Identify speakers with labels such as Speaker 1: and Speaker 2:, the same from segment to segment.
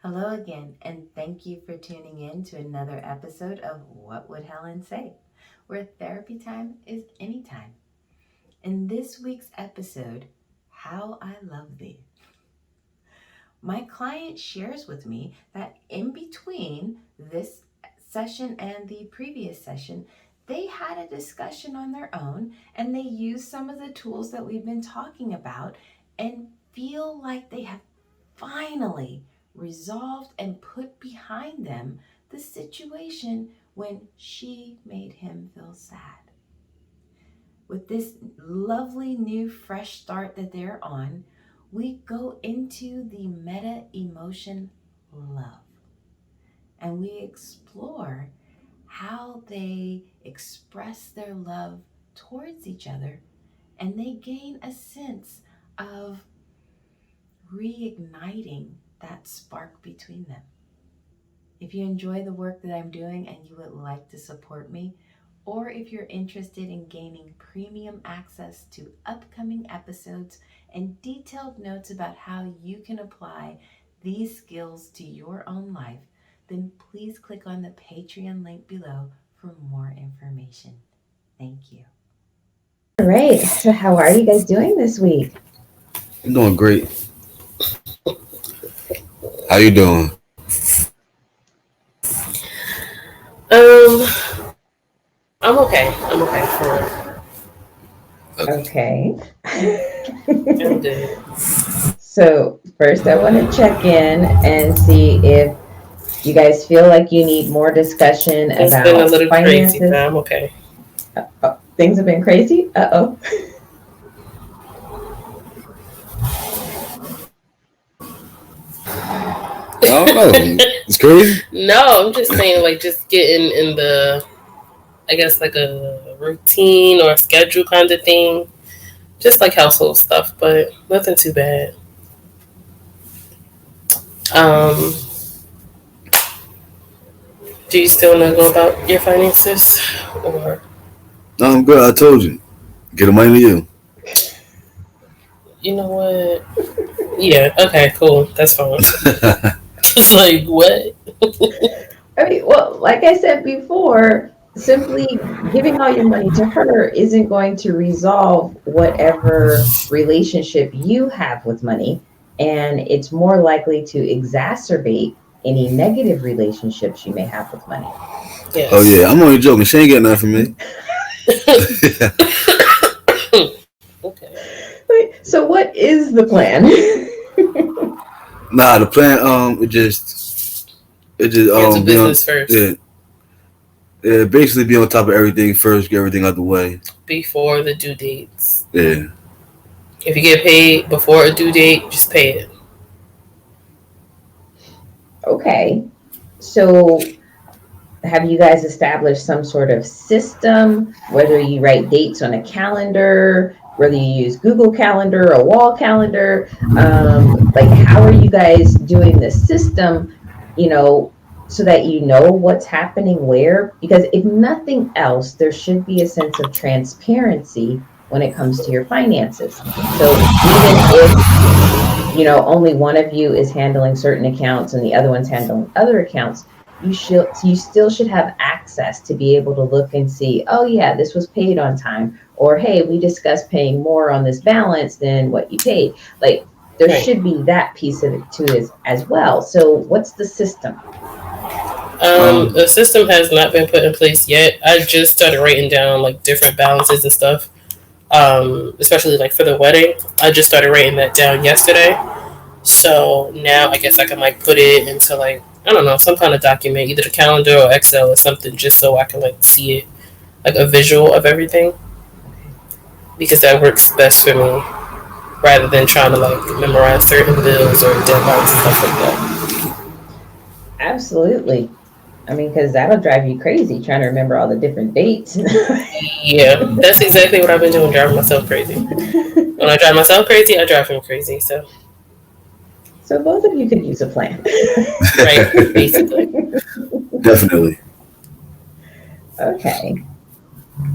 Speaker 1: Hello again, and thank you for tuning in to another episode of What Would Helen Say, where therapy time is anytime. In this week's episode, How I Love Thee, my client shares with me that in between this session and the previous session, they had a discussion on their own and they used some of the tools that we've been talking about and feel like they have finally resolved and put behind them the situation when she made him feel sad. With this lovely new fresh start that they're on, we go into the meta emotion love and we explore how they express their love towards each other and they gain a sense of reigniting that spark between them. If you enjoy the work that I'm doing and you would like to support me, or if you're interested in gaining premium access to upcoming episodes and detailed notes about how you can apply these skills to your own life, then please click on the Patreon link below for more information. Thank you. All right, so how are you guys doing this week?
Speaker 2: I'm doing great. How you doing?
Speaker 3: Um, I'm okay. I'm okay for
Speaker 1: Okay.
Speaker 3: I'm good.
Speaker 1: So first I want to check in and see if you guys feel like you need more discussion
Speaker 3: It's been a
Speaker 1: about
Speaker 3: little crazy, but
Speaker 1: finances.
Speaker 3: I'm okay.
Speaker 1: Things have been crazy? Uh-oh.
Speaker 2: I don't know. It's crazy.
Speaker 3: No, I'm just saying, like, just getting in the, I guess, like a routine or a schedule kind of thing. Just like household stuff, but nothing too bad. Um, do you still want to go about your finances? Or,
Speaker 2: No, I'm good. I told you. Get the money to you.
Speaker 3: you know what? Yeah, okay, cool. That's fine. Just like, what?
Speaker 1: I mean, well, like I said before, simply giving all your money to her isn't going to resolve whatever relationship you have with money. And it's more likely to exacerbate any negative relationships you may have with money.
Speaker 3: Yes.
Speaker 2: Oh yeah, I'm only joking. She ain't getting nothing from me.
Speaker 3: Okay.
Speaker 1: So what is the plan?
Speaker 2: Nah, the plan. It just
Speaker 3: Handle
Speaker 2: be on.
Speaker 3: business first.
Speaker 2: Yeah. Basically be on top of everything first. Get everything out the way.
Speaker 3: Before the due dates.
Speaker 2: Yeah.
Speaker 3: If you get paid before a due date, just pay it.
Speaker 1: Okay. So have you guys established some sort of system, whether you write dates on a calendar, whether you use Google Calendar or wall calendar? Like, how are you guys doing this system, so that you know what's happening where? Because if nothing else, there should be a sense of transparency when it comes to your finances. So even if, only one of you is handling certain accounts and the other one's handling other accounts, you still should have access to be able to look and see, oh yeah, this was paid on time, or hey, we discussed paying more on this balance than what you paid. Like, there
Speaker 3: Right.
Speaker 1: should be that piece of it too as well. So what's the system?
Speaker 3: The system has not been put in place yet. I just started writing down like different balances and stuff. Especially like for the wedding. I just started writing that down yesterday. So now I guess I can like put it into like, I don't know, some kind of document, either the calendar or Excel or something, just so I can like see it, like a visual of everything, because that works best for me rather than trying to like memorize certain bills or deadlines and stuff like that.
Speaker 1: Absolutely. I mean, because that'll drive you crazy trying to remember all the different dates.
Speaker 3: Yeah, that's exactly what I've been doing, driving myself crazy. When I drive myself crazy, I drive him crazy. So
Speaker 1: both of you could use a plan.
Speaker 3: right, basically.
Speaker 2: Definitely.
Speaker 1: Okay.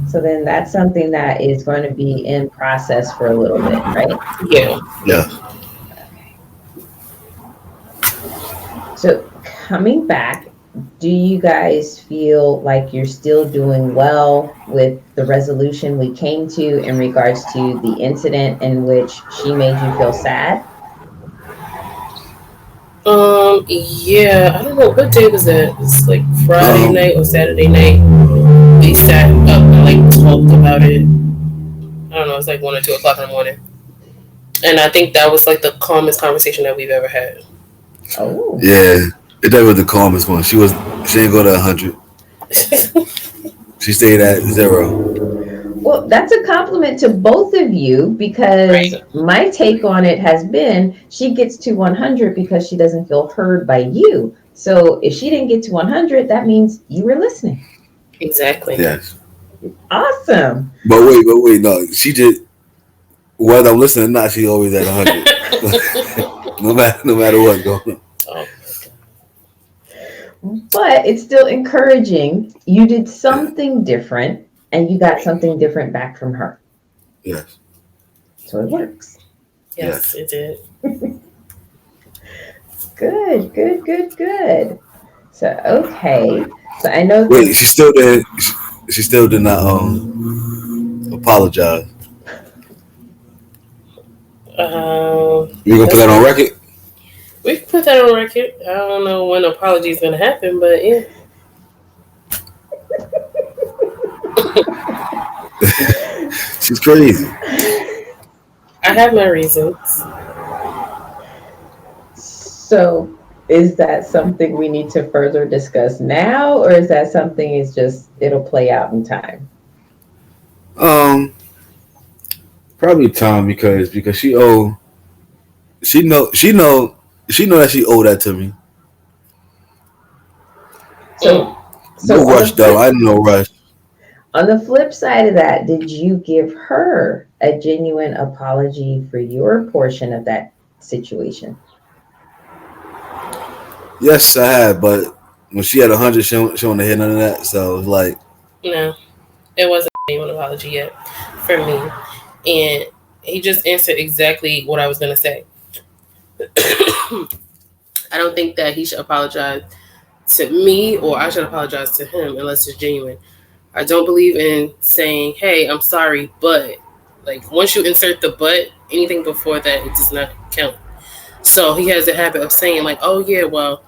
Speaker 1: So then that's something that is going to be in process for a little bit, right?
Speaker 3: Yeah.
Speaker 2: Yeah.
Speaker 1: So coming back, do you guys feel like you're still doing well with the resolution we came to in regards to the incident in which she made you feel sad?
Speaker 3: Yeah, I don't know what day was that. It's like Friday
Speaker 2: Um,
Speaker 3: night or Saturday night. We sat up and like talked about it. I don't know. It's like 1 or 2 o'clock in the morning, and I think that was like the calmest conversation that we've ever had.
Speaker 1: Oh.
Speaker 2: yeah, that was the calmest one. She didn't go to 100. She stayed at 0.
Speaker 1: Well, that's a compliment to both of you because
Speaker 3: Right.
Speaker 1: my take on it has been she gets to 100 because she doesn't feel heard by you. So if she didn't get to 100, that means you were listening.
Speaker 3: Exactly.
Speaker 2: Yes.
Speaker 1: Awesome.
Speaker 2: But wait, no. She did. Whether I'm listening or not, she always at 100. No matter what going on.
Speaker 3: Oh,
Speaker 1: But it's still encouraging. You did
Speaker 2: Yeah.
Speaker 1: something different and you got
Speaker 3: right.
Speaker 1: something different back from her.
Speaker 2: Yes.
Speaker 1: So it works.
Speaker 3: Yes, it did.
Speaker 1: Good, good, good, good. So, okay. So I know
Speaker 2: Wait,
Speaker 1: this.
Speaker 2: she still did. She still did not apologize. You gonna put
Speaker 3: That's
Speaker 2: that on
Speaker 3: fine.
Speaker 2: record?
Speaker 3: We can put that on record. I don't know when apology is gonna happen, but yeah.
Speaker 2: She's crazy.
Speaker 3: I have my reasons.
Speaker 1: So is that something we need to further discuss now, or is that something is just it'll play out in time?
Speaker 2: Um, Probably time because she know that she owe that to me.
Speaker 1: So
Speaker 2: No
Speaker 1: so
Speaker 2: rush though. I no rush.
Speaker 1: on the flip side of that, did you give her a genuine apology for your portion of that situation?
Speaker 2: Yes, I had, but when she had 100, she don't hear none of that. So it's like,
Speaker 3: No, it wasn't an apology yet for me, and he just answered exactly what I was gonna say. I don't think that he should apologize to me or I should apologize to him unless it's genuine. I don't believe in saying, "Hey, I'm sorry, but," like once you insert the "but," anything before that it does not count. So he has a habit of saying like, "Oh yeah, well,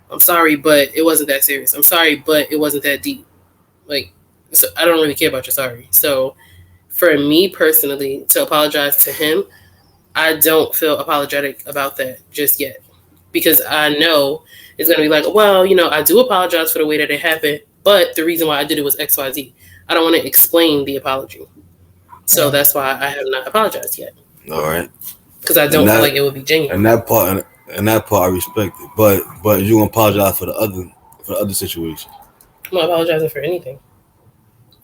Speaker 3: I'm sorry, but it wasn't that serious. I'm sorry, but it wasn't that deep." Like, so I don't really care about your sorry. So for me personally, to apologize to him, I don't feel apologetic about that just yet because I know it's going to be like, well, I do apologize for the way that it happened, but the reason why I did it was X, Y, Z. I don't want to explain the apology. So
Speaker 1: Right.
Speaker 3: that's why I have not apologized yet
Speaker 2: all right,
Speaker 3: because I
Speaker 2: and
Speaker 3: don't feel
Speaker 2: that
Speaker 3: like it would be genuine.
Speaker 2: and that part I respect it. But you gonna apologize for the other situation.
Speaker 3: I'm not apologizing for anything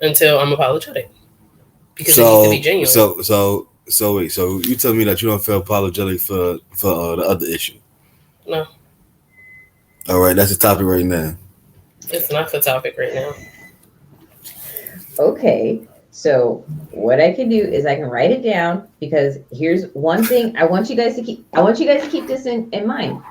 Speaker 3: until I'm apologetic because it needs to be
Speaker 2: So
Speaker 3: genuine.
Speaker 2: so so so wait. So you tell me that you don't feel apologetic for the other issue.
Speaker 3: No,
Speaker 2: All right, that's the topic right now.
Speaker 3: it's not the topic right now.
Speaker 1: Okay. So what I can do is I can write it down because here's one thing I want you guys to keep this in mind.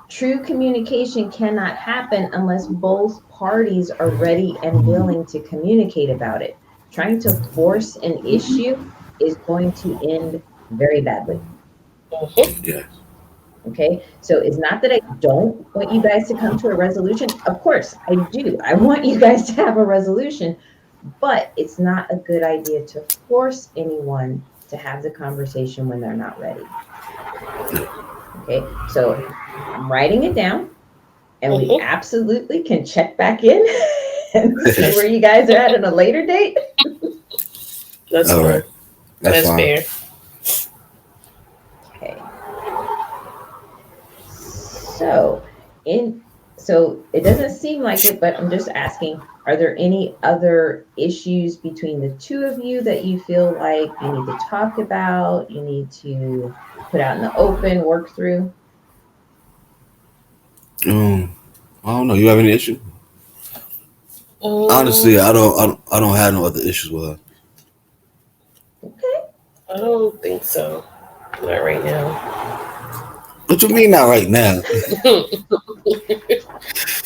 Speaker 1: True communication cannot happen unless both parties are ready and willing to communicate about it. Trying to force an issue is going to end very badly.
Speaker 3: Mm-hmm.
Speaker 2: Yeah.
Speaker 1: Okay. So it's not that I don't want you guys to come to a resolution. Of course, I do. I want you guys to have a resolution, but it's not a good idea to force anyone to have the conversation when they're not ready. Okay. So I'm writing it down and we
Speaker 3: Mm-hmm.
Speaker 1: absolutely can check back in and see where you guys are at a later date.
Speaker 3: That's
Speaker 2: All
Speaker 3: fine.
Speaker 2: right, that's
Speaker 3: That's
Speaker 2: fine.
Speaker 3: fair.
Speaker 1: Okay. So so it doesn't seem like it, but I'm just asking, are there any other issues between the two of you that you feel like you need to talk about, you need to put out in the open, work through?
Speaker 2: I don't know. You have any issue? Honestly,
Speaker 3: Um,
Speaker 2: I don't have no other issues with her.
Speaker 1: Okay.
Speaker 3: I don't think so. Not right now.
Speaker 2: What you mean not right now?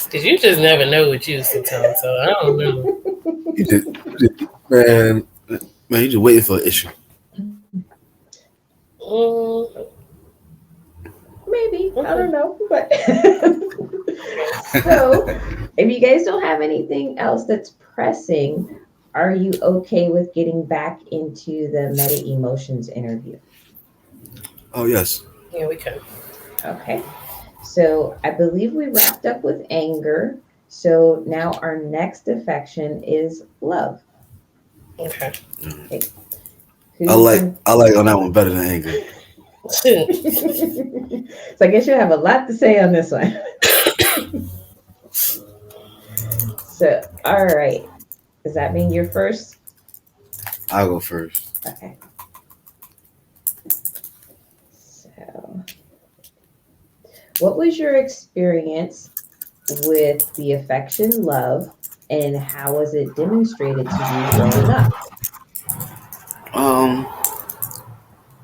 Speaker 3: Because you just never know with you sometimes. So I don't know.
Speaker 2: Man, man, you just waiting for an issue.
Speaker 3: Mm,
Speaker 1: Maybe. I don't
Speaker 3: okay.
Speaker 1: know. But
Speaker 3: Okay.
Speaker 1: so, if you guys don't have anything else that's pressing, are you okay with getting back into the meta emotions interview?
Speaker 2: Oh yes.
Speaker 3: Yeah, we can.
Speaker 1: Okay. So, I believe we wrapped up with anger. So, now our next affection is love.
Speaker 3: Okay.
Speaker 1: Okay. Who's going
Speaker 2: I like on that one better than anger.
Speaker 1: to. So, I guess you have a lot to say on this one. So, all right. Does that mean you're first?
Speaker 2: I'll go first.
Speaker 1: Okay. So, what was your experience with the affection, love, and how was it demonstrated to you growing up?
Speaker 2: Um,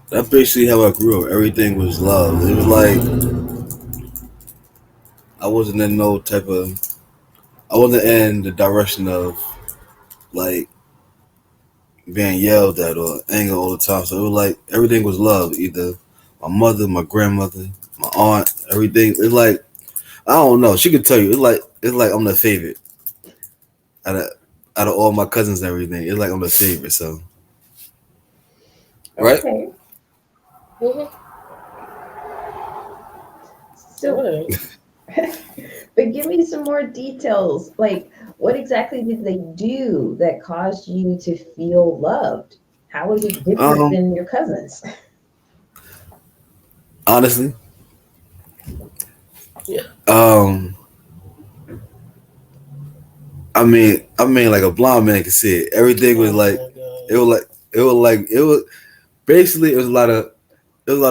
Speaker 2: that's basically how I grew up. Everything was love. It was like I wasn't in no type of. I wasn't in the direction of like being yelled at or anger all the time. So it was like everything was love. Either my mother, my grandmother, my aunt, everything. It's like I don't know. She could tell you. It's like I'm the favorite out of out of all my cousins and everything. It's like I'm the favorite. So right.
Speaker 1: Okay.
Speaker 3: Mhm.
Speaker 1: So,
Speaker 3: Alright.
Speaker 1: but give me some more details. Like, what exactly did they do that caused you to feel loved? How was it different
Speaker 2: Um,
Speaker 1: than your cousins?
Speaker 2: honestly,
Speaker 3: Yeah.
Speaker 2: um, I mean, like a blind man can see it. Everything was
Speaker 3: Oh
Speaker 2: like,
Speaker 3: my
Speaker 2: it was
Speaker 3: god.
Speaker 2: like, it was basically it was a lot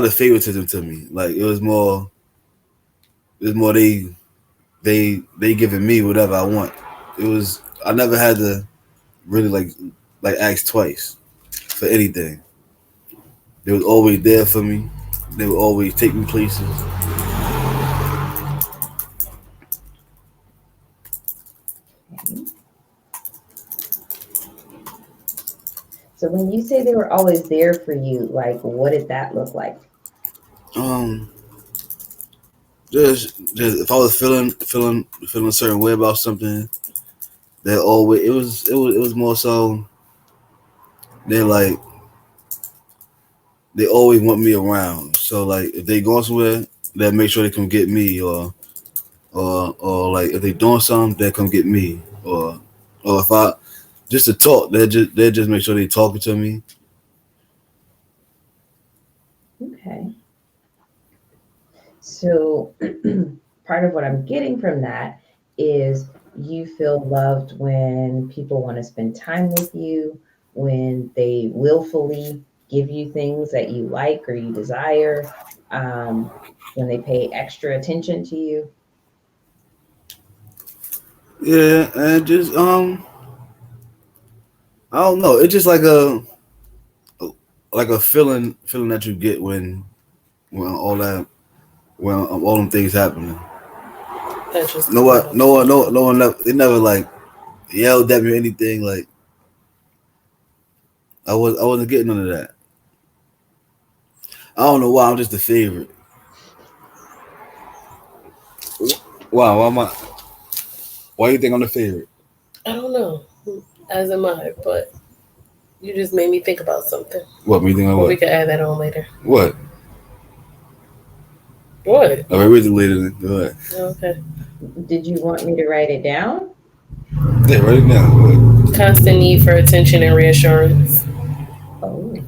Speaker 2: of favoritism to me. Like it was more they giving me whatever I want. It was I never had to really like ask twice for anything. They was always there for me. They would always take me places.
Speaker 1: Okay. So, when you say they were always there for you, like, what did that look like?
Speaker 2: Um, just if I was feeling a certain way about something, they always it was more so they like they always want me around. So like if they going somewhere, they make sure they come get me, or like if they doing something, they come get me, or if I just to talk, they just make sure they talking to me.
Speaker 1: Okay. So, part of what I'm getting from that is you feel loved when people want to spend time with you, when they willfully give you things that you like or you desire, um, when they pay extra attention to you.
Speaker 2: Yeah, and just I don't know. It's just like a feeling that you get when all that when all them things happening.
Speaker 3: That just come out of
Speaker 2: No one never, they never like yelled at me or anything. Like I wasn't getting none of that. I don't know why I'm just the favorite. Wow, why you think I'm the favorite?
Speaker 3: I don't know. As am I, but you just made me think about something.
Speaker 2: What me think of
Speaker 3: But we
Speaker 2: what?
Speaker 3: can add that on later.
Speaker 2: What?
Speaker 3: What?
Speaker 2: I mean, read it later. Go ahead.
Speaker 3: Okay.
Speaker 1: Did you want me to write it down?
Speaker 2: Yeah, write it down. Go ahead.
Speaker 3: Constant need for attention and reassurance.
Speaker 1: Oh,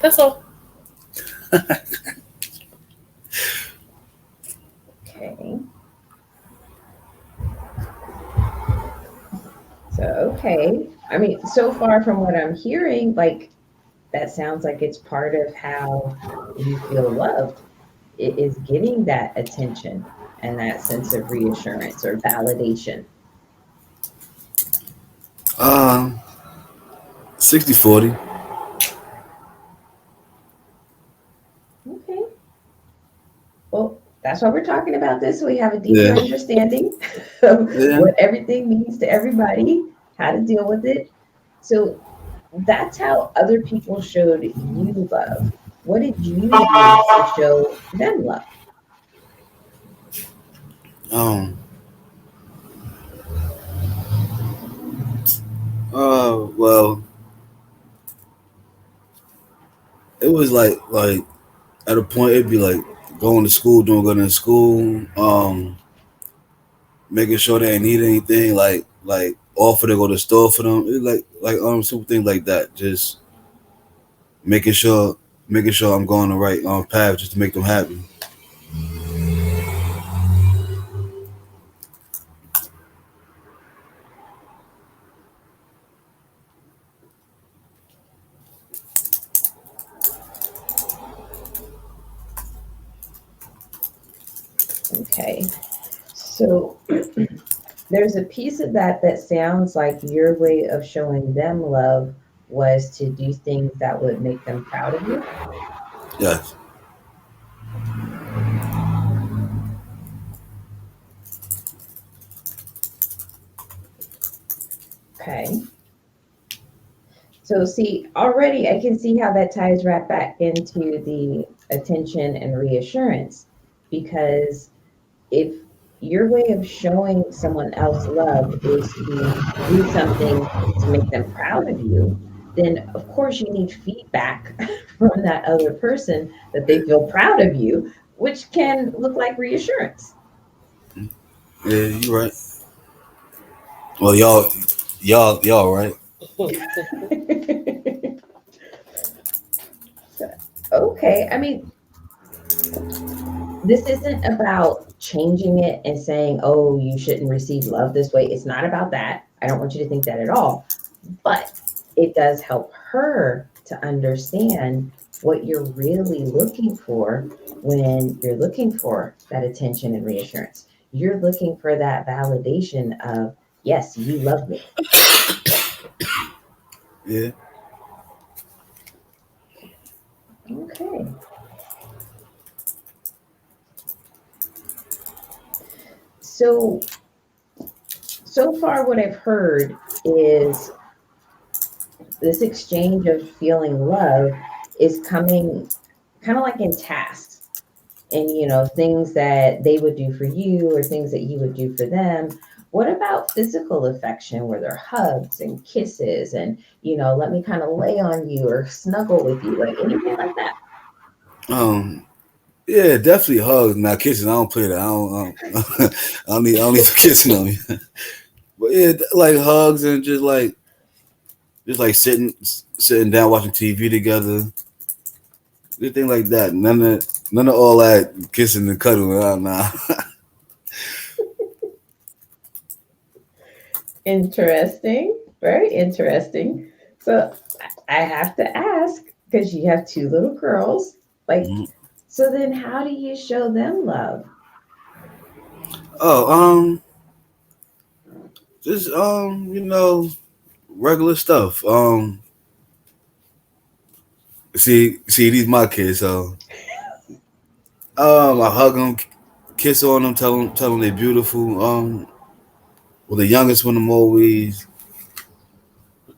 Speaker 3: That's all.
Speaker 1: okay. So, okay. I mean, so far from what I'm hearing, like, that sounds like it's part of how you feel loved. It is getting that attention and that sense of reassurance or validation.
Speaker 2: Um, 60-40.
Speaker 1: Okay. Well, that's why we're talking about this, so we have a deeper
Speaker 2: Yeah,
Speaker 1: understanding of
Speaker 2: yeah.
Speaker 1: what everything means to everybody, how to deal with it. So that's how other people showed you love. What did you do to show them love?
Speaker 2: Um. Well, it was like at a point it'd be like going to school, doing good in school. Making sure they ain't need anything, like offer to go to the store for them. It like simple things like that. Just making sure making sure I'm going the right path just to make them happy.
Speaker 1: Okay. So there's a piece of that that sounds like your way of showing them love was to do things that would make them proud of you.
Speaker 2: Yes.
Speaker 1: Okay. So, see, already I can see how that ties right back into the attention and reassurance. Because if your way of showing someone else love is to do something to make them proud of you, then of course you need feedback from that other person that they feel proud of you, which can look like reassurance.
Speaker 2: Yeah, you right. Well, y'all right.
Speaker 1: Okay, I mean, this isn't about changing it and saying, oh, you shouldn't receive love this way. It's not about that. I don't want you to think that at all. But it does help her to understand what you're really looking for when you're looking for that attention and reassurance. You're looking for that validation of, yes, you love me.
Speaker 2: Yeah.
Speaker 1: Okay. So, so far, what I've heard is this exchange of feeling love is coming kind of like in tasks, and things that they would do for you or things that you would do for them. What about physical affection, where there are hugs and kisses and let me kind of lay on you or snuggle with you, like anything like that?
Speaker 2: Um. Yeah, definitely hugs. Now kissing, I don't play that. I don't need for kissing on me. But yeah, like hugs and just like sitting down watching TV together. Anything like that. None of all that kissing and cuddling. Nah.
Speaker 1: Interesting, very interesting. So I have to ask, because you have two little girls, like,
Speaker 2: Mhm.
Speaker 1: so then how do you show them love?
Speaker 2: Oh, just regular stuff. See, these my kids. So, I hug them, kiss on them, tell them they're beautiful. Well, the youngest one, I'm always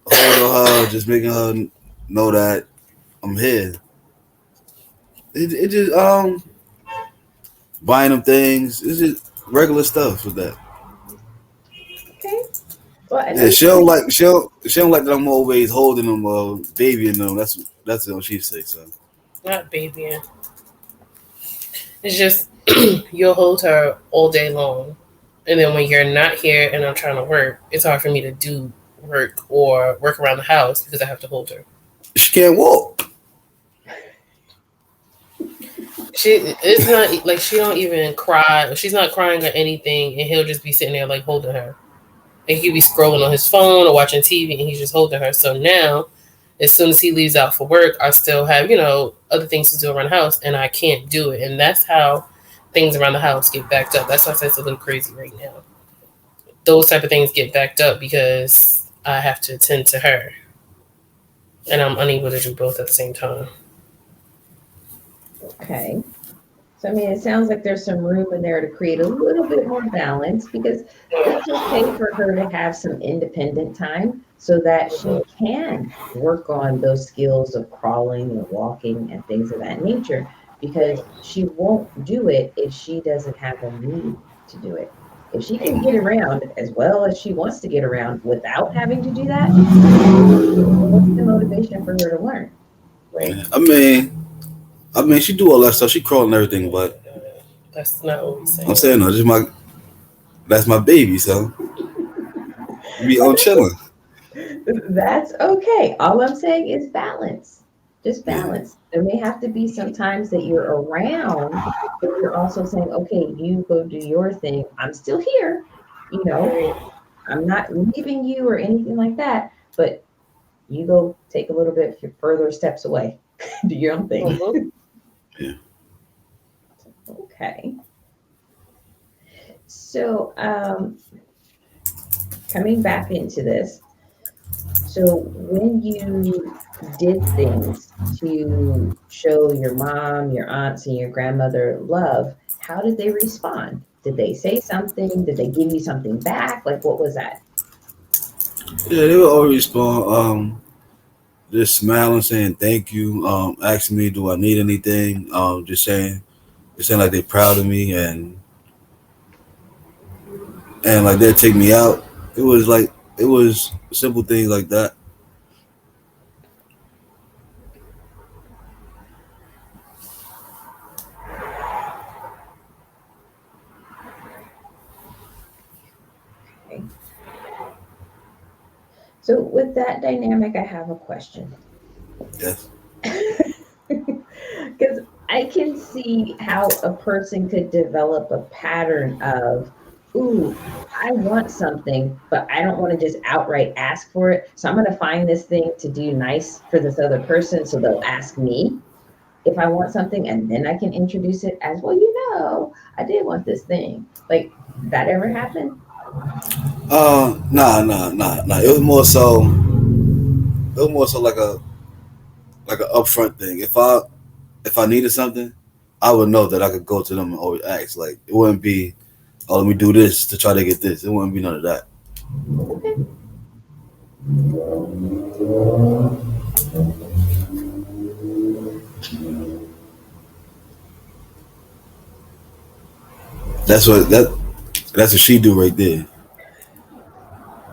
Speaker 2: holding her, just making her know that I'm here. It just buying them things. It's just regular stuff with that.
Speaker 1: Okay. Well, I know
Speaker 2: Yeah,
Speaker 1: you said.
Speaker 2: she don't like that I'm always holding them or babying them. That's what she say. So
Speaker 3: Not babying. It's just you'll hold her all day long. And then when you're not here and I'm trying to work, it's hard for me to do work or work around the house because I have to hold her.
Speaker 2: she can't walk.
Speaker 3: It's not like she don't even cry. She's not crying or anything, and he'll just be sitting there like holding her. And he could be scrolling on his phone or watching TV, and he's just holding her. So now, as soon as he leaves out for work, I still have other things to do around the house, and I can't do it. And that's how things around the house get backed up. That's why I say it's a little crazy right now. Those type of things get backed up because I have to attend to her, and I'm unable to do both at the same time.
Speaker 1: Okay. So, I mean, it sounds like there's some room in there to create a little bit more balance because it's okay for her to have some independent time so that she can work on those skills of crawling and walking and things of that nature because she won't do it if she doesn't have a need to do it. If she can get around as well as she wants to get around without having to do that, what's the motivation for her to learn? Right?
Speaker 2: I mean, she do all that stuff. She crawl and everything, but
Speaker 3: That's not what we
Speaker 2: I'm
Speaker 3: saying.
Speaker 2: saying no, that's my baby. So we on chilling.
Speaker 1: That's okay. All I'm saying is balance. Just
Speaker 2: Yeah,
Speaker 1: balance. There may have to be some times that you're around, but you're also saying, okay, you go do your thing. I'm still here. You know, I'm not leaving you or anything like that, but you go take a little bit further steps away. Do your own thing.
Speaker 3: Mm-hmm.
Speaker 2: yeah.
Speaker 1: Okay. So, coming back into this, so when you did things to show your mom, your aunts, and your grandmother love, how did they respond? Did they say something? Did they give you something back? Like, what was that?
Speaker 2: Yeah, they would always respond, just smiling, saying thank you, asking me do I need anything, just saying like they're proud of me, and like they'd take me out. It was simple things like that.
Speaker 1: Okay. So, with that dynamic, I have a question.
Speaker 2: Yes.
Speaker 1: Because I can see how a person could develop a pattern of, ooh, I want something, but I don't want to just outright ask for it. So I'm going to find this thing to do nice for this other person. So they'll ask me if I want something, and then I can introduce it as well. I did want this thing. Like, that ever happen?
Speaker 2: Nah. It was more so like a upfront thing. If I needed something, I would know that I could go to them and always ask. Like it wouldn't be, oh, let me do this to try to get this. It wouldn't be none of that.
Speaker 1: Okay.
Speaker 2: That's what that that's what she do right there.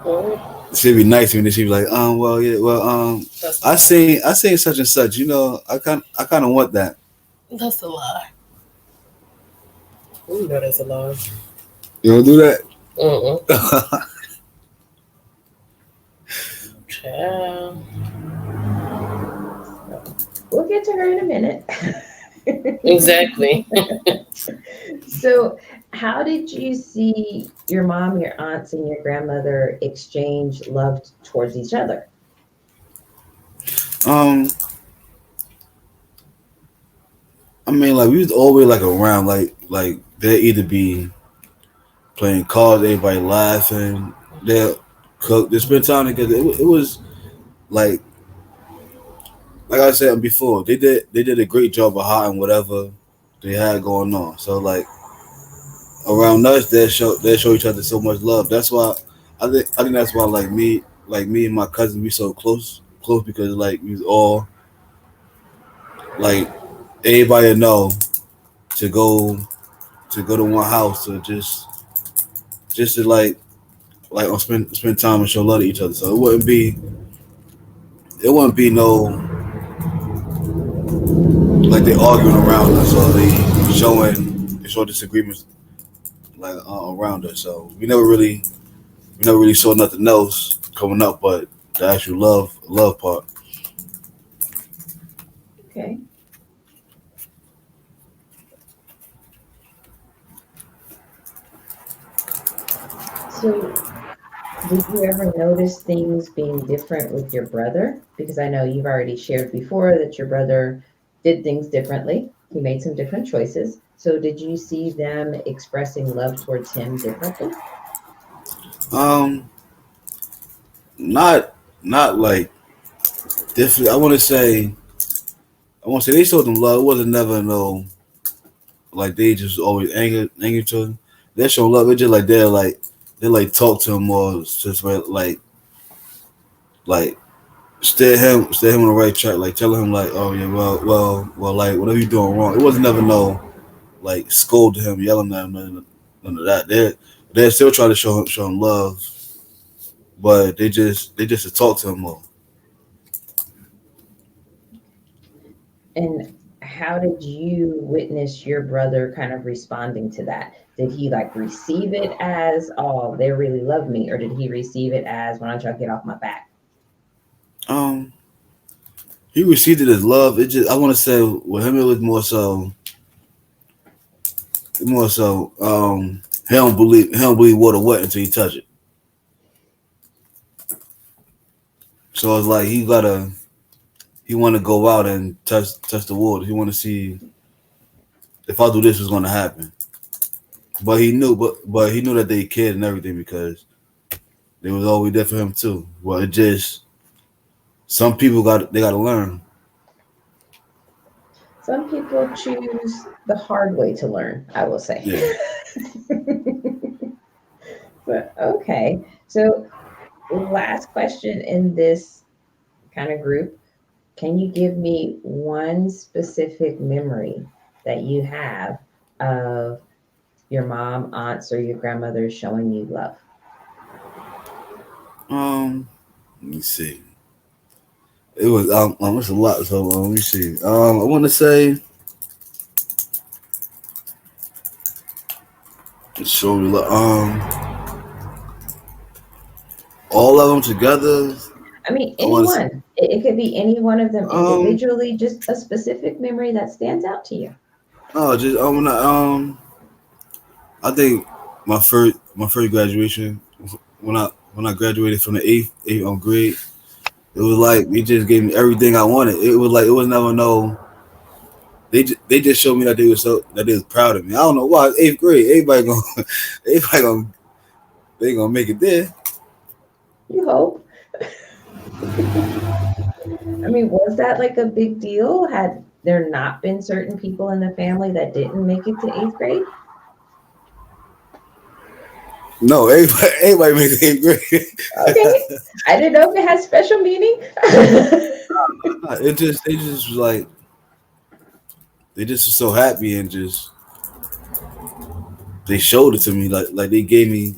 Speaker 3: Mm-hmm.
Speaker 2: She'd be nice to me, and then she'd be like, well, yeah, well,
Speaker 3: That's
Speaker 2: I seen such and such. I kind of want that.
Speaker 3: that's a lie. You know that's a lie.
Speaker 2: You don't do that.
Speaker 3: Mm-mm. Child.
Speaker 1: So we'll get to her in a minute.
Speaker 3: Exactly.
Speaker 1: So, how did you see your mom, your aunts, and your grandmother exchange love towards each other?
Speaker 2: um, I mean, like we was always like around, like they either be playing cards, everybody laughing, they cook, they spend time together. It was like like I said before, they did a great job of hiding whatever they had going on. So like around us, they show each other so much love. That's why I think that's why like me and my cousin we so close because like we was all like everybody know to go to one house to just to like spend time and show love to each other. So it wouldn't be no like they arguing around us or they show disagreements like around us. So we never really saw nothing else coming up but the actual love part.
Speaker 1: Okay. So, did you ever notice things being different with your brother? Because I know you've already shared before that your brother did things differently. He made some different choices. So, did you see them expressing love towards him differently?
Speaker 2: Um, not like different. I I want to say they showed them love. It wasn't never no like they just always anger each other. They show love. It's just like they like talk to him more, just like stay him on the right track, like telling him like, oh yeah, well, like whatever you doing wrong. It wasn't never no like scolding him, yelling at him, none of that. They still try to show him love, but they just to talk to him more.
Speaker 1: And how did you witness your brother kind of responding to that? Did he like receive it as, oh, they really love me? Or did he receive it as, why don't y'all get off my back?
Speaker 2: Um, he received it as love. It just I want to say with him it was more so he don't believe water wet until he touch it. So it's like he want to go out and touch the water. He want to see if I do this, what's going to happen. But he knew that they cared and everything because they was always there for him too. Well, it just some people got to learn.
Speaker 1: Some people choose the hard way to learn, I will say.
Speaker 2: Yeah.
Speaker 1: But okay. So, last question in this kind of group. Can you give me one specific memory that you have of your mom, aunts, or your grandmother showing you love?
Speaker 2: Let me see. It was it's a lot. So let me see. I want to say show me all of them together.
Speaker 1: I mean,
Speaker 2: I want to
Speaker 1: anyone. It could be any one of them
Speaker 2: um
Speaker 1: individually, just a specific memory that stands out to you.
Speaker 2: no just I think my first graduation when I graduated from the eighth grade. It was like they just gave me everything I wanted. It was like it was never no. They just showed me that they was proud of me. I don't know why. Eighth grade, everybody gonna they gonna make it there.
Speaker 1: You hope. I mean, was that like a big deal? Had there not been certain people in the family that didn't make it to eighth grade?
Speaker 2: No, everybody made it eighth grade.
Speaker 1: Okay. I didn't know if it had special meaning.
Speaker 2: They just was like they just were so happy and just they showed it to me like they gave me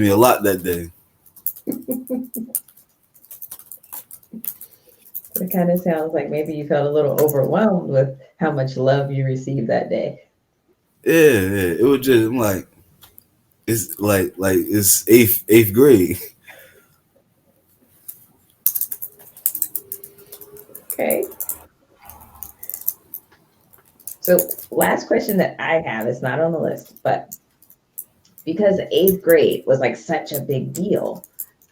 Speaker 2: a lot that day.
Speaker 1: It kind of sounds like maybe you felt a little overwhelmed with how much love you received that day.
Speaker 2: Yeah. It was just I'm like it's like it's eighth grade.
Speaker 1: Okay. So, last question that I have is not on the list, but because eighth grade was like such a big deal,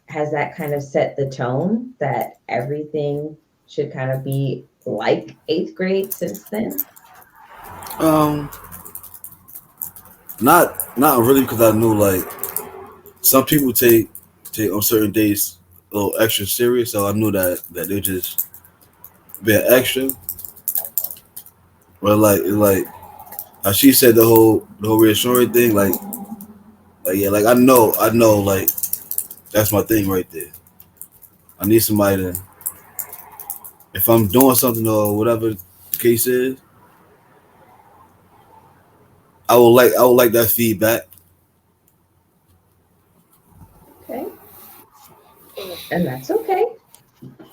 Speaker 1: has that kind of set the tone that everything should kind of be like eighth grade since then?
Speaker 2: Um, not really because I knew like some people take on certain days a little extra serious, so I knew that they just being extra. But like how she said the whole reassuring thing, like yeah, like I know like that's my thing right there. I need somebody to if I'm doing something or whatever the case is, I would like that feedback.
Speaker 1: Okay. And that's okay.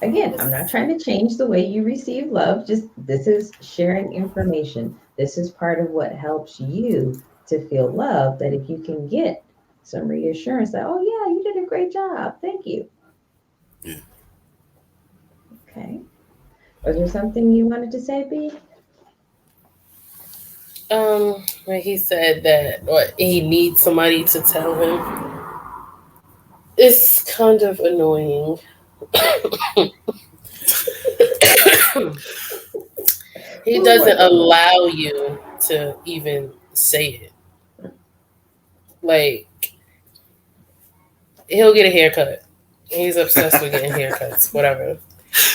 Speaker 1: Again, I'm not trying to change the way you receive love. Just this is sharing information. This is part of what helps you to feel love. That if you can get some reassurance that, oh, yeah, you did a great job. Thank you.
Speaker 2: Yeah.
Speaker 1: Okay. Was there something you wanted to say, B?
Speaker 3: When he said that what he needs somebody to tell him, it's kind of annoying. He
Speaker 1: Who
Speaker 3: doesn't
Speaker 1: wasn't?
Speaker 3: allow you to even say it. Like he'll get a haircut. He's obsessed with getting haircuts. Whatever.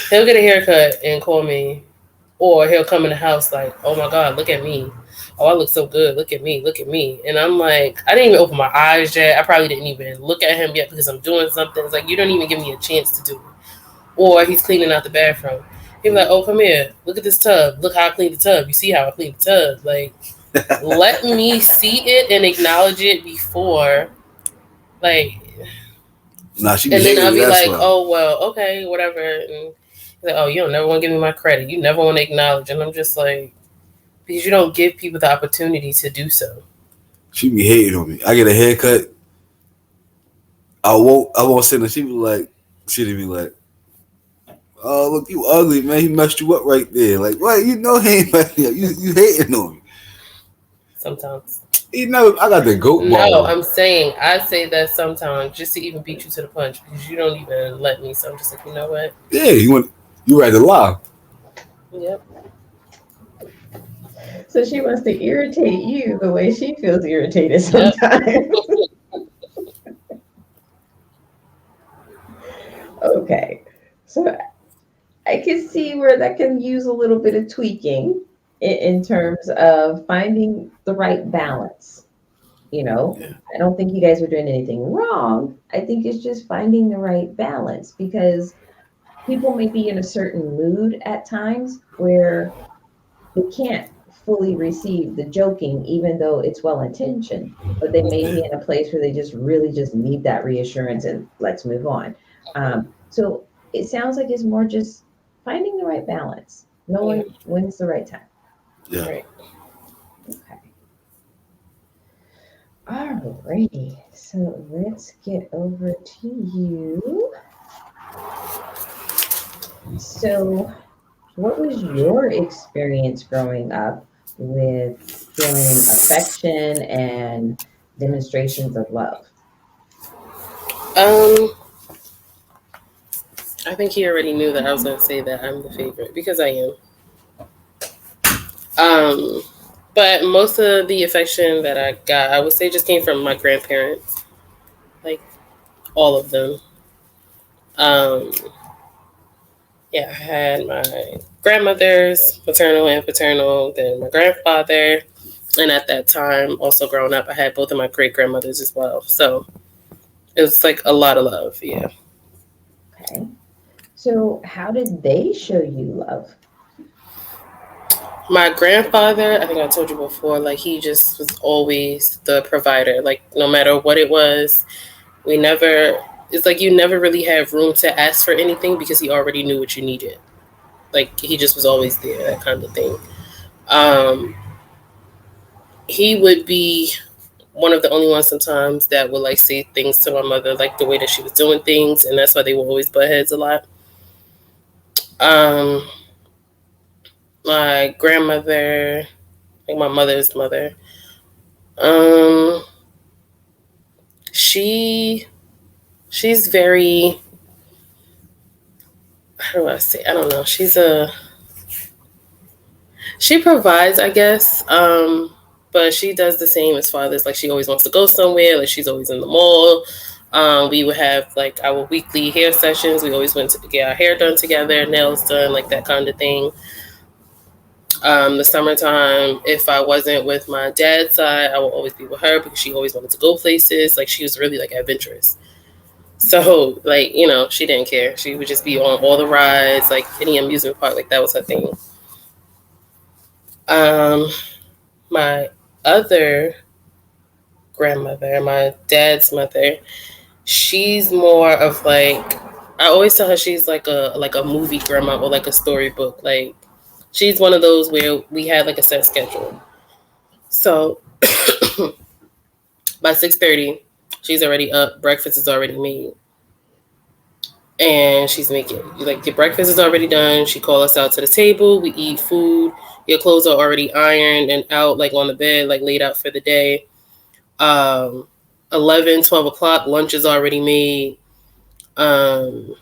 Speaker 3: He'll get a haircut and call me Or he'll come in the house like, oh my God, look at me. Oh, I look so good. Look at me. Look at me. And I'm like, I didn't even open my eyes yet. I probably didn't even look at him yet because I'm doing something. It's like, you don't even give me a chance to do it. Or he's cleaning out the bathroom. He'll be like, oh, come here. Look at this tub. Look how I cleaned the tub. You see how I cleaned the tub. Like, let me see it and acknowledge it before, like,
Speaker 2: Nah, she be
Speaker 3: and then
Speaker 2: hating
Speaker 3: I'll
Speaker 2: me.
Speaker 3: be
Speaker 2: That's
Speaker 3: like,
Speaker 2: why.
Speaker 3: oh, well, okay, whatever. And he's like, oh, you don't never want to give me my credit. You never want to acknowledge. And I'm just like, because you don't give people the opportunity to do so.
Speaker 2: She be hating on me. I get a haircut. I won't sit there. She'd be like, oh look, you ugly, man. He messed you up right there. Like, what? You know he ain't messed me up. You hating on me.
Speaker 3: Sometimes.
Speaker 2: You know, I got the goat
Speaker 3: No,
Speaker 2: ball.
Speaker 3: I'm saying I say that sometimes just to even beat you to the punch because you don't even let me. So I'm just like, you know what?
Speaker 2: Yeah, you ready to lie.
Speaker 3: Yep.
Speaker 1: So she wants to irritate you the way she feels irritated
Speaker 3: Yep.
Speaker 1: sometimes. Okay. So I can see where that can use a little bit of tweaking in terms of finding the right balance. You know,
Speaker 2: Yeah,
Speaker 1: I don't think you guys are doing anything wrong. I think it's just finding the right balance because people may be in a certain mood at times where they can't fully receive the joking, even though it's well intentioned. But they may
Speaker 2: yeah,
Speaker 1: be in a place where they just really just need that reassurance and let's move on. So it sounds like it's more just finding the right balance,
Speaker 3: Yeah.
Speaker 1: knowing when's the right time.
Speaker 2: yeah.
Speaker 3: Right.
Speaker 1: Okay. Alrighty. So let's get over to you. So, what was your experience growing up with feeling affection and demonstrations of love?
Speaker 3: Um, I think he already knew that I was going to say that I'm the favorite because I am. Um, but most of the affection that I got, I would say, just came from my grandparents, like all of them. Um, yeah, I had my grandmothers, maternal and paternal, then my grandfather, and at that time, also growing up, I had both of my great grandmothers as well. So it was like a lot of love. Yeah.
Speaker 1: Okay. So, how did they show you love?
Speaker 3: My grandfather, I think I told you before, like he just was always the provider. Like no matter what it was, we never. It's like you never really have room to ask for anything because he already knew what you needed. Like he just was always there, that kind of thing. Um, he would be one of the only ones sometimes that would like say things to my mother, like the way that she was doing things, and that's why they would always butt heads a lot. Um, my grandmother, like my mother's mother, um, she she's very, how do I say, I don't know, she provides, I guess, but she does the same as fathers. Like she always wants to go somewhere, like she's always in the mall. We would have like our weekly hair sessions. We always went to get our hair done together, nails done, like that kind of thing. The summertime, if I wasn't with my dad's side, I would always be with her because she always wanted to go places. Like she was really like adventurous. So, like, she didn't care. She would just be on all the rides, like any amusement park, like that was her thing. Um, my other grandmother, my dad's mother, she's more of like, I always tell her she's like a movie grandma or like a storybook. Like she's one of those where we had like a set schedule. So by 6:30, she's already up. Breakfast is already made. And she's making like your breakfast is already done. She call us out to the table. We eat food. Your clothes are already ironed and out, like on the bed, like laid out for the day. Um, 11, 12 o'clock, lunch is already made. Um,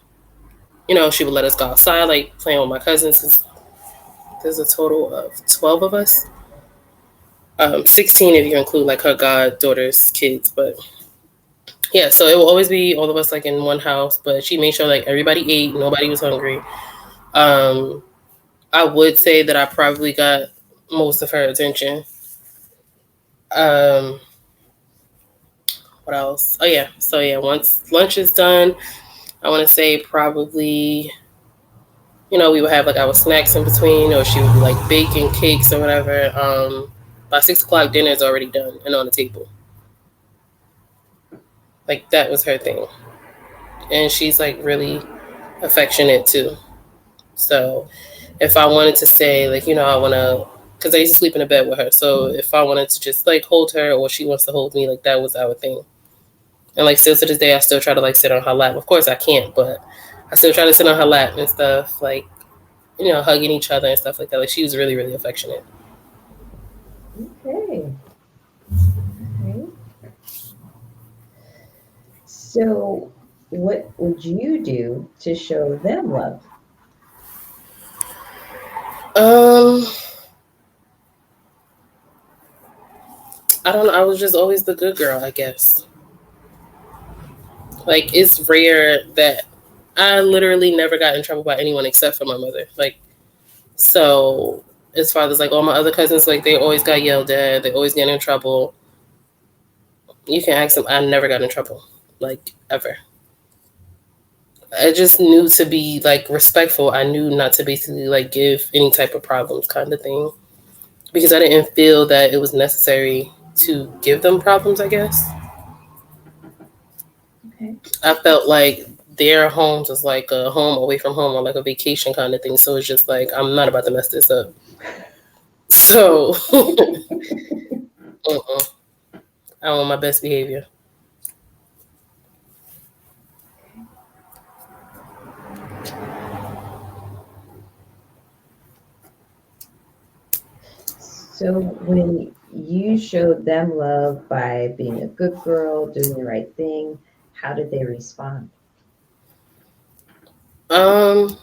Speaker 3: she would let us go outside, like playing with my cousins. There's a total of 12 of us. 16 if you include like her goddaughter's kids, but yeah, so it will always be all of us like in one house. But she made sure like everybody ate, nobody was hungry. Um, I would say that I probably got most of her attention. Um, what else? Oh yeah. So yeah, once lunch is done, I want to say probably, we would have like our snacks in between, or she would be like baking cakes or whatever. By 6 o'clock, dinner is already done and on the table. Like that was her thing, and she's like really affectionate too. So if I wanted to say like, I want to, because I used to sleep in a bed with her. So if I wanted to just like hold her, or she wants to hold me, like that was our thing. And like still to this day, I still try to like sit on her lap. Of course I can't, but I still try to sit on her lap and stuff, like, hugging each other and stuff like that. Like she was really, really affectionate.
Speaker 1: Okay. Okay. So, what would you do to show them love?
Speaker 3: Um, I don't know. I was just always the good girl, I guess. Like it's rare that I literally never got in trouble by anyone except for my mother. Like, so as far as like all my other cousins, like they always got yelled at, they always get in trouble. You can ask them. I never got in trouble, like ever. I just knew to be like respectful. I knew not to basically like give any type of problems, kind of thing, because I didn't feel that it was necessary to give them problems. I guess
Speaker 1: Okay.
Speaker 3: I felt like their homes was like a home away from home, or like a vacation kind of thing. So it's just like I'm not about to mess this up. So I want my best behavior.
Speaker 1: So, when you showed them love by being a good girl, doing the right thing, how did they respond?
Speaker 3: Um,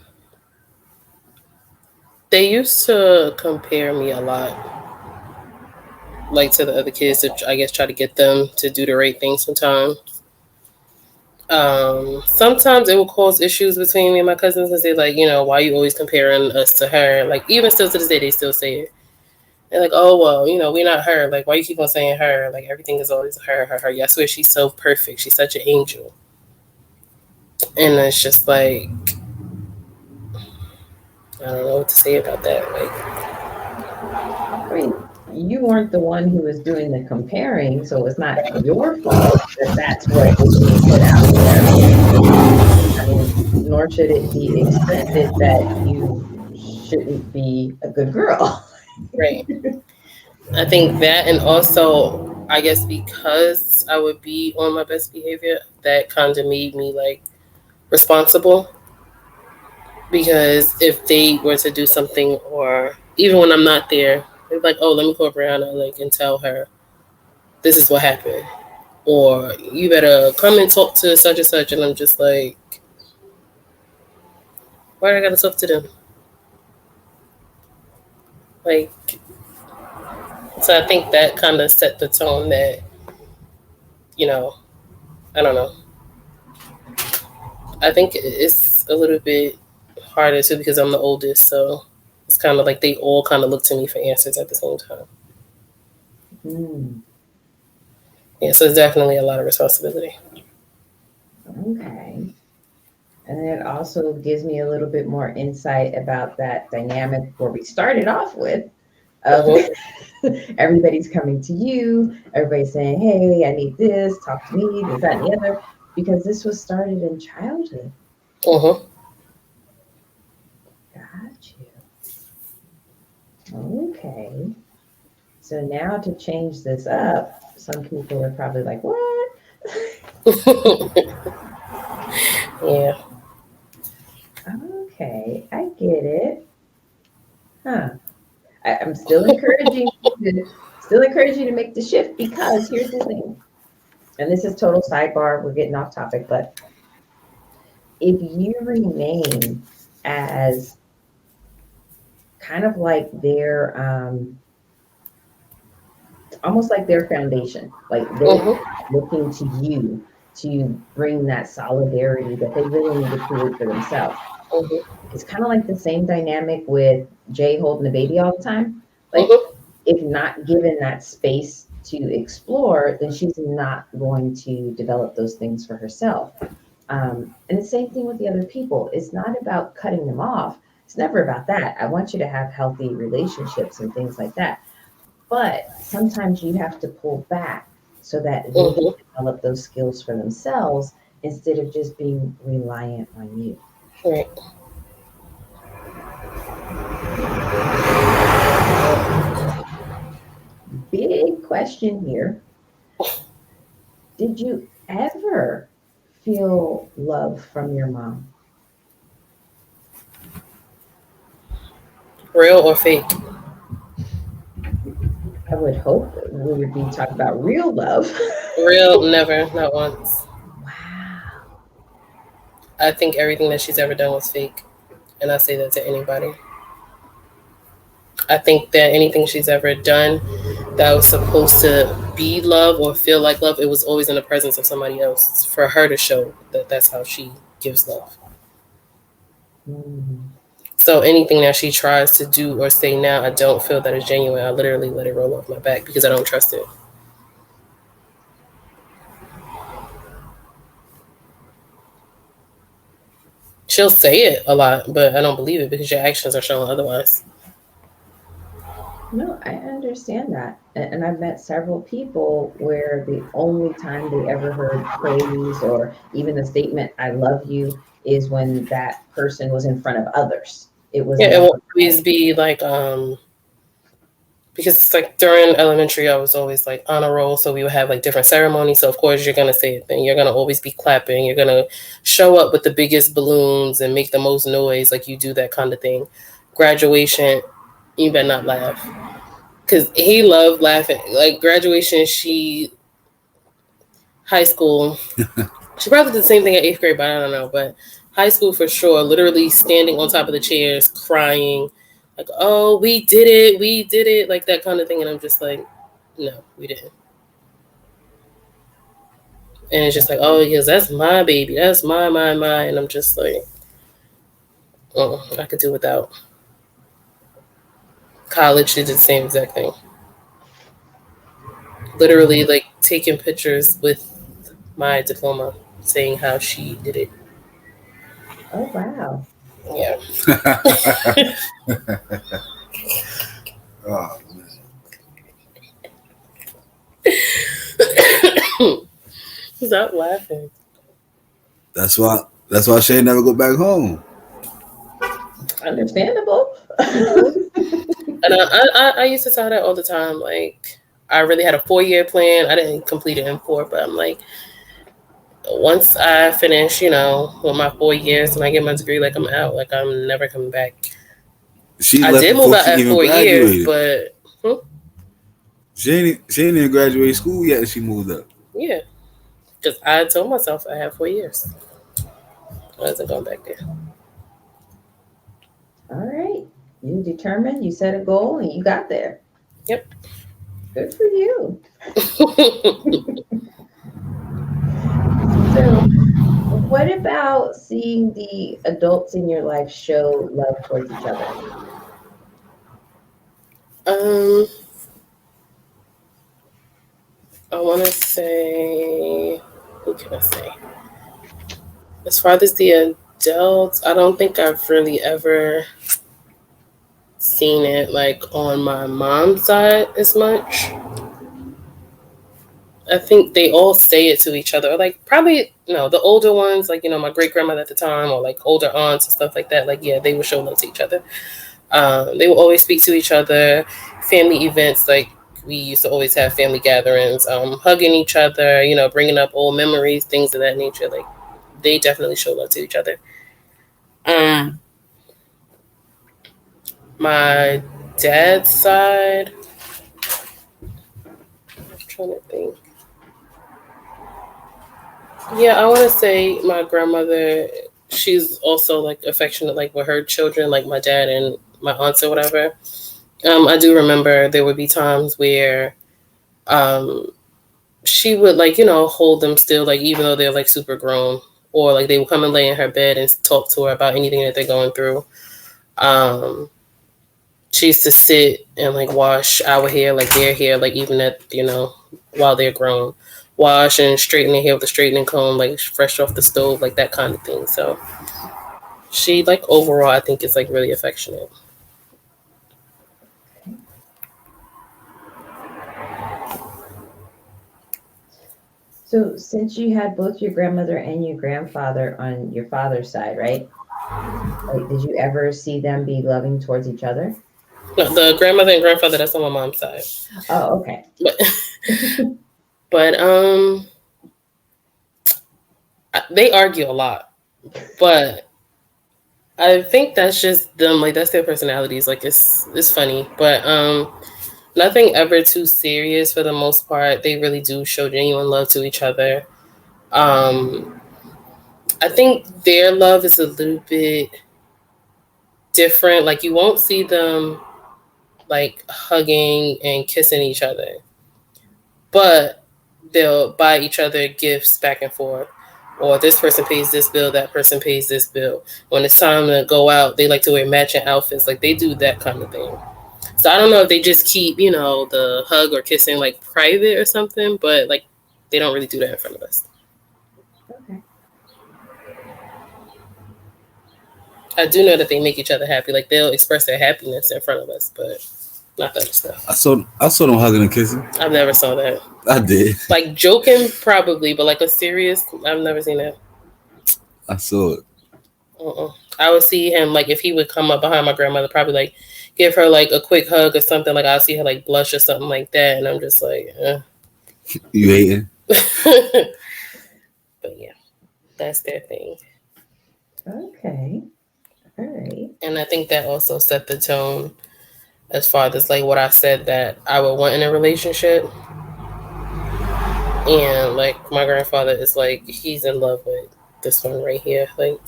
Speaker 3: they used to compare me a lot, like to the other kids, to I guess try to get them to do the right thing. Sometimes it will cause issues between me and my cousins, and say like, why are you always comparing us to her? Like even still to this day, they still say it. They're like, oh well, we're not her. Like why you keep on saying her? Like everything is always her, her, her. Yeah, I swear she's so perfect. She's such an angel. And it's just like I don't know what to say about that. Like
Speaker 1: I mean, you weren't the one who was doing the comparing, so it's not your fault that that's what is being put out there. I mean, nor should it be expected that you shouldn't be a good girl.
Speaker 3: right. I think that, and also I guess because I would be on my best behavior, that kind of made me like responsible. Because if they were to do something, or even when I'm not there, they're like, "Oh, let me call Brianna, like, and tell her this is what happened," or "You better come and talk to such and such," and I'm just like, "Why do I gotta talk to them?" Like, so I think that kind of set the tone that, you know, I don't know. I think it's a little bit harder too because I'm the oldest, so it's kind of like they all kind of look to me for answers at the same time.
Speaker 1: Mm,
Speaker 3: Yeah, so it's definitely a lot of responsibility.
Speaker 1: okay. And it also gives me a little bit more insight about that dynamic where we started off with of everybody's coming to you, everybody's saying, hey, I need this, talk to me, this, that, and the other, because this was started in childhood.
Speaker 3: Mm-hmm.
Speaker 1: Got you. Okay. So now to change this up, some people are probably like, what?
Speaker 3: Yeah.
Speaker 1: Okay, I get it. Huh. I'm still encouraging you to make the shift because here's the thing. And this is total sidebar, we're getting off topic, but if you remain as kind of like their almost like their foundation, like they're
Speaker 3: Mm-hmm.
Speaker 1: looking to you to bring that solidarity that they really need to create for themselves.
Speaker 3: Mm-hmm.
Speaker 1: It's kind of like the same dynamic with Jay holding the baby all the time. Like,
Speaker 3: Mm-hmm.
Speaker 1: if not given that space to explore, then she's not going to develop those things for herself. And the same thing with the other people. It's not about cutting them off. It's never about that. I want you to have healthy relationships and things like that. But sometimes you have to pull back so that they can
Speaker 3: Mm-hmm.
Speaker 1: develop those skills for themselves instead of just being reliant on you.
Speaker 3: Right.
Speaker 1: Big question here. Did you ever feel love from your mom?
Speaker 3: Real or fake?
Speaker 1: I would hope we would be talking about real love.
Speaker 3: Real, never, not once.
Speaker 1: Wow.
Speaker 3: I think everything that she's ever done was fake. And I say that to anybody. I think that anything she's ever done that was supposed to be love or feel like love, it was always in the presence of somebody else for her to show that that's how she gives love.
Speaker 1: Mm.
Speaker 3: So anything that she tries to do or say now, I don't feel that is genuine. I literally let it roll off my back because I don't trust it. She'll say it a lot, but I don't believe it because your actions are showing otherwise.
Speaker 1: No, I understand that. And I've met several people where the only time they ever heard praise or even the statement, I love you, is when that person was in front of others. It was
Speaker 3: Yeah, it
Speaker 1: never
Speaker 3: won't
Speaker 1: like,
Speaker 3: always be like because it's like during elementary I was always like honor roll, so we would have like different ceremonies. So of course you're gonna say a thing. You're gonna always be clapping. You're gonna show up with the biggest balloons and make the most noise, like you do that kind of thing. Graduation, you better not laugh. Cause he loved laughing. Like graduation, high school, she probably did the same thing at 8th grade, but I don't know. But high school for sure, literally standing on top of the chairs, crying, like, "Oh, we did it," like that kind of thing. And I'm just like, "No, we didn't." And it's just like, "Oh, yes, that's my baby, that's my," and I'm just like, "Oh, I could do without." College did the same exact thing. Literally, like taking pictures with my diploma, saying how she did it.
Speaker 1: oh, wow.
Speaker 3: Yeah.
Speaker 2: Oh,
Speaker 3: Stop laughing.
Speaker 2: that's why. That's why Shay never go back home.
Speaker 1: Understandable.
Speaker 3: And I used to tell that all the time. Like, I really had a 4-year plan. I didn't complete it in 4, but I'm like, once I finish, with my 4 years and I get my degree, like, I'm out. Like, I'm never coming back.
Speaker 2: She
Speaker 3: I
Speaker 2: left
Speaker 3: did move
Speaker 2: before
Speaker 3: out
Speaker 2: she
Speaker 3: at
Speaker 2: even
Speaker 3: 4 years,
Speaker 2: graduated.
Speaker 3: but
Speaker 2: She ain't even graduated school yet, and she moved up.
Speaker 3: yeah, because I told myself I had 4 years. I wasn't going back there.
Speaker 1: All right. You determined, you set a goal, and you got there.
Speaker 3: Yep.
Speaker 1: Good for you. So, what about seeing the adults in your life show love towards each other?
Speaker 3: um, I want to say, who can I say? As far as the adults, I don't think I've really ever seen it like on my mom's side as much. I think they all say it to each other. Like probably no, the older ones, like my great grandmother at the time, or like older aunts and stuff like that. Like yeah, they would show love to each other. They will always speak to each other. Family events, like we used to always have family gatherings, hugging each other. Bringing up old memories, things of that nature. Like they definitely show love to each other. My dad's side, I'm trying to think. Yeah, I want to say my grandmother. She's also like affectionate, like with her children, like my dad and my aunts or whatever. I do remember there would be times where um, she would like hold them still, like even though they're like super grown, or like they would come and lay in her bed and talk to her about anything that they're going through. Um, She used to sit and like wash our hair, like their hair, like even at, while they're grown. Wash and straighten their hair with a straightening comb, like fresh off the stove, like that kind of thing. So she, like, overall, I think is like really affectionate.
Speaker 1: So, since you had both your grandmother and your grandfather on your father's side, right? Like, did you ever see them be loving towards each other?
Speaker 3: No, the grandmother and grandfather, that's on my mom's side.
Speaker 1: Oh, okay.
Speaker 3: But they argue a lot. But I think that's just them, like that's their personalities. Like it's funny. But nothing ever too serious for the most part. They really do show genuine love to each other. I think their love is a little bit different. Like you won't see them like hugging and kissing each other, but they'll buy each other gifts back and forth. Or this person pays this bill, that person pays this bill. When it's time to go out, they like to wear matching outfits. Like they do that kind of thing. So I don't know if they just keep, the hug or kissing like private or something, but like they don't really do that in front of us.
Speaker 1: Okay.
Speaker 3: I do know that they make each other happy. Like they'll express their happiness in front of us, but not that stuff.
Speaker 2: I saw them hugging and kissing.
Speaker 3: I've never saw that.
Speaker 2: I did.
Speaker 3: Like joking probably, but like a serious, I've never seen that.
Speaker 2: I saw it.
Speaker 3: I would see him, like if he would come up behind my grandmother, probably like give her like a quick hug or something. Like I'll see her like blush or something like that, and I'm just like,
Speaker 2: You hating?
Speaker 3: But yeah, that's their thing.
Speaker 1: Okay. All right.
Speaker 3: And I think that also set the tone as far as like what I said that I would want in a relationship. And like my grandfather is like, he's in love with this one right here. Like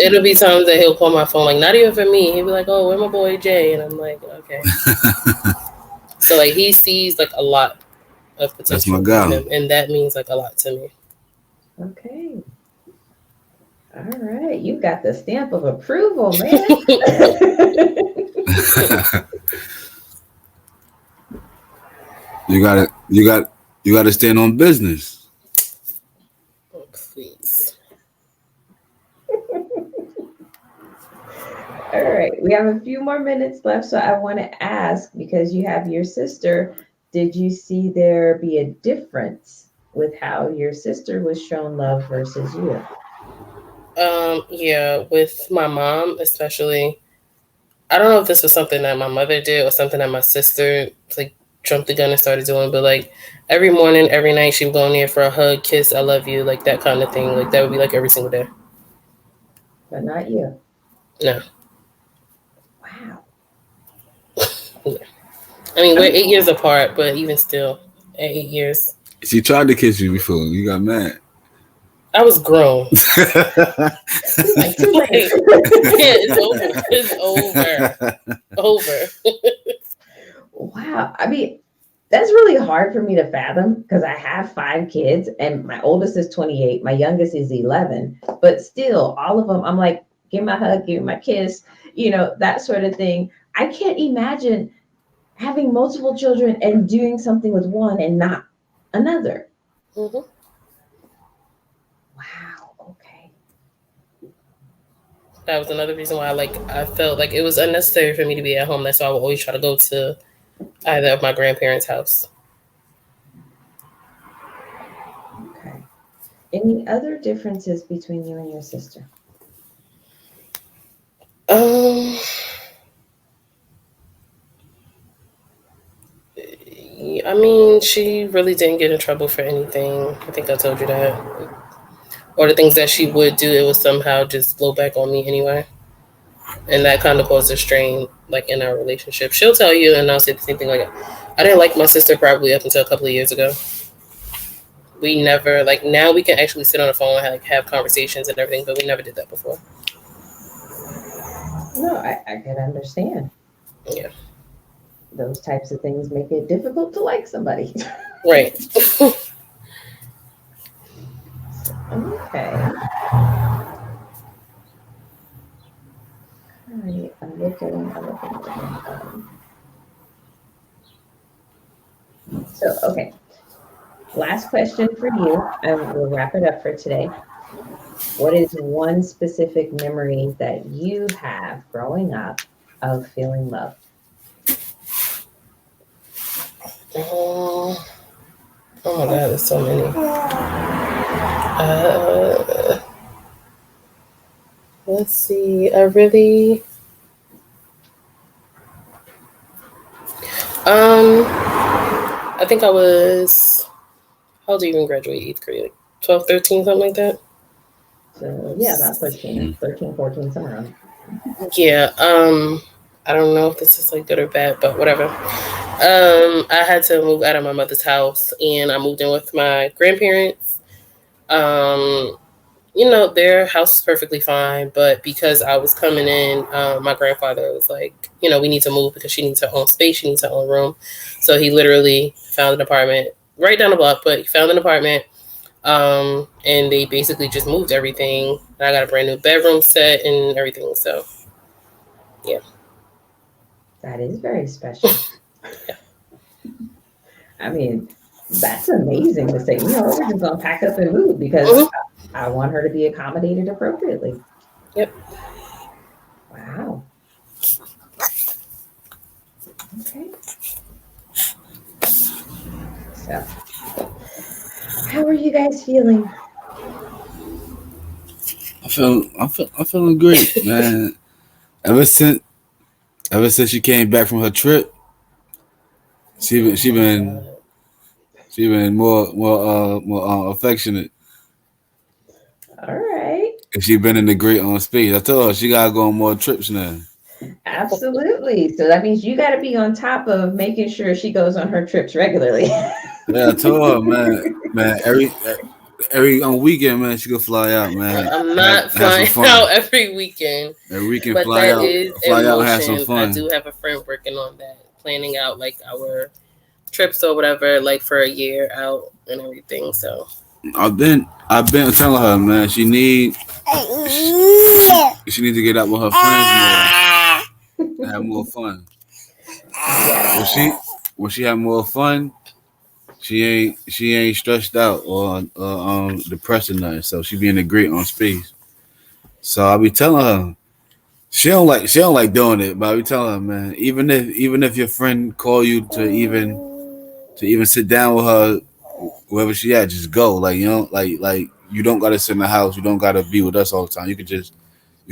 Speaker 3: it'll be times that he'll call my phone, like not even for me. He'll be like, "Oh, where my boy Jay?" And I'm like, "Okay." So like he sees like a lot of potential in him, and that means like a lot to me.
Speaker 1: Okay. All right, you got the stamp of approval, man.
Speaker 2: You got to stand on business.
Speaker 3: Oh, please.
Speaker 1: All right, we have a few more minutes left, so I want to ask, because you have your sister, did you see there be a difference with how your sister was shown love versus you?
Speaker 3: Yeah, with my mom especially. I don't know if this was something that my mother did or something that my sister like jumped the gun and started doing, but like every morning, every night she would go in there for a hug, kiss, I love you, like that kind of thing. Like that would be like every single day.
Speaker 1: But not you.
Speaker 3: No.
Speaker 1: Wow.
Speaker 3: Yeah. I mean, we're 8 years apart, but even still, at 8 years.
Speaker 2: She tried to kiss you before. You got mad.
Speaker 3: I was grown. Like, too late. Yeah, it's over.
Speaker 1: Wow. I mean, that's really hard for me to fathom because I have 5 kids and my oldest is 28. My youngest is 11. But still, all of them, I'm like, give me a hug, give me my kiss, that sort of thing. I can't imagine having multiple children and doing something with one and not another.
Speaker 3: Mm-hmm.
Speaker 1: Wow. Okay.
Speaker 3: That was another reason why I felt like it was unnecessary for me to be at home. That's why I would always try to go to either of my grandparents' house.
Speaker 1: Okay. Any other differences between you and your sister?
Speaker 3: I mean, she really didn't get in trouble for anything. I think I told you that. Or the things that she would do, it would somehow just blow back on me anyway. And that kind of caused a strain, like, in our relationship. She'll tell you, and I'll say the same thing, like, I didn't like my sister probably up until a couple of years ago. We never, like, now we can actually sit on the phone and have conversations and everything, but we never did that before.
Speaker 1: No, I can understand.
Speaker 3: Yeah.
Speaker 1: Those types of things make it difficult to like somebody.
Speaker 3: Right.
Speaker 1: Okay. All right. I'm looking. So, okay. Last question for you, and we'll wrap it up for today. What is one specific memory that you have growing up of feeling love?
Speaker 3: Oh, oh my God, there's so many. Uh, let's see. I think I was, how old do you even graduate 8th grade? Like 12, 13, something like that?
Speaker 1: So, yeah, about 13, 13, 14, somewhere around.
Speaker 3: Yeah. I don't know if this is like good or bad, but whatever. I had to move out of my mother's house and I moved in with my grandparents. Um, their house is perfectly fine, but because I was coming in, my grandfather was like, we need to move because she needs her own space, she needs her own room. So he literally found an apartment right down the block, but he found an apartment. And they basically just moved everything. And I got a brand new bedroom set and everything. So, yeah.
Speaker 1: That is very special. I mean, that's amazing to say, we're just going to pack up and move because
Speaker 3: Mm-hmm.
Speaker 1: I want her to be accommodated appropriately.
Speaker 3: Yep.
Speaker 1: Wow. Okay. So, how are you guys feeling?
Speaker 2: I'm feeling great, man. Ever since she came back from her trip, she been more affectionate.
Speaker 1: All right.
Speaker 2: And she been in the great on space. I told her she gotta go on more trips now.
Speaker 1: Absolutely. So that means you got to be on top of making sure she goes on her trips regularly.
Speaker 2: Yeah, I told her, man, every on weekend, man, she could fly out, man,
Speaker 3: I'm not
Speaker 2: have some
Speaker 3: flying
Speaker 2: fun.
Speaker 3: out every weekend,
Speaker 2: Every weekend,
Speaker 3: but that is in
Speaker 2: fly out, and have some
Speaker 3: motion. I
Speaker 2: fun.
Speaker 3: do have a friend working on that, planning out like our trips or whatever, like for a year out and everything. So
Speaker 2: I've been telling her, man, she need to get out with her friends more, and have more fun.
Speaker 1: Yes,
Speaker 2: When she have more fun, she ain't stressed out or depressed or nothing. So she be in the great on space. So I be telling her she don't like doing it, but I be telling her, man, even if your friend call you to even sit down with her wherever she at, just go. Like like you don't gotta sit in the house, you don't gotta be with us all the time. You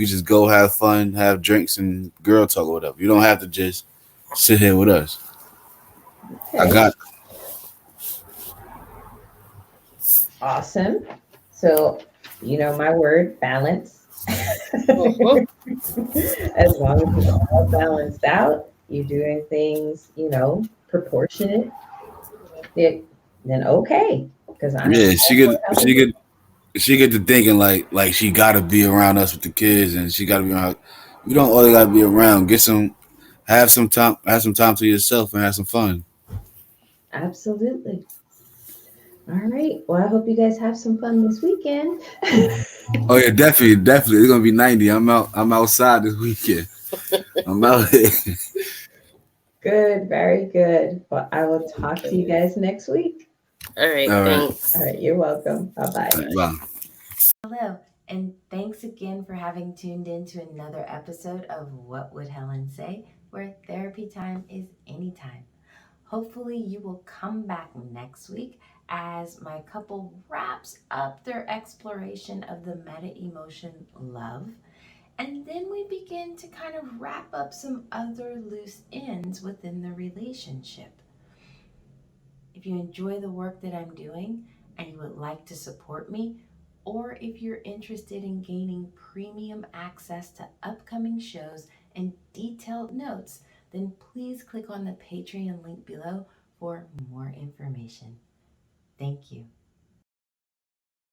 Speaker 2: just go have fun, have drinks and girl talk or whatever. You don't have to just sit here with us. I
Speaker 1: okay,
Speaker 2: got
Speaker 1: awesome. So, my word, balance.
Speaker 3: mhm.
Speaker 1: As long as it's all balanced out, you're doing things, proportionate, then okay. Because I'm
Speaker 2: yeah,
Speaker 1: all for healthy.
Speaker 2: she get to thinking like she gotta be around us with the kids and she gotta be around. You don't always gotta be around. Have some time to yourself and have some fun.
Speaker 1: Absolutely. All right. Well, I hope you guys have some fun this weekend.
Speaker 2: Oh yeah, definitely. It's gonna be 90. I'm outside this weekend. I'm out here.
Speaker 1: Good. Very good. Well, I will talk to you guys next week.
Speaker 3: All right,
Speaker 2: All right.
Speaker 1: All
Speaker 3: thanks.
Speaker 1: right. You're welcome. Bye bye.
Speaker 2: Bye.
Speaker 1: Hello, and thanks again for having tuned in to another episode of What Would Helen Say, where therapy time is anytime. Hopefully, you will come back next week as my couple wraps up their exploration of the meta emotion love. And then we begin to kind of wrap up some other loose ends within the relationship. If you enjoy the work that I'm doing and you would like to support me, or if you're interested in gaining premium access to upcoming shows and detailed notes, then please click on the Patreon link below for more information. Thank you.